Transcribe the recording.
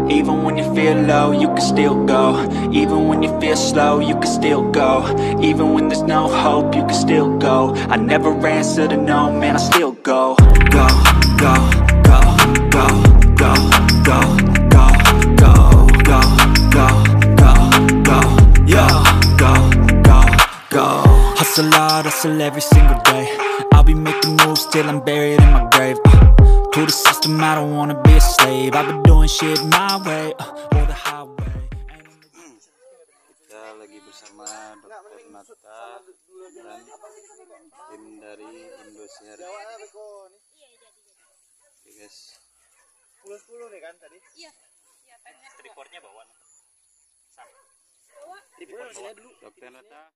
Even when you feel low, you can still go. Even when you feel slow, you can still go. Even when there's no hope, you can still go. I never answer to no, man, I still go. Go, go, go, go, go, go, go, go, go, go, go, go, yo, go, go, go. Hustle hard, hustle every single day. I'll be making moves till I'm buried in my grave. To the system, I don't wanna be a slave. I've been doing shit my way, or the highway. Kita lagi bersama Dr. Nata dan tim dari Indosiar. Oke guys. 10 nih kan tadi? Iya. Iya, Triportnya bawa. Bawa. Triport dulu. Dr. Nata.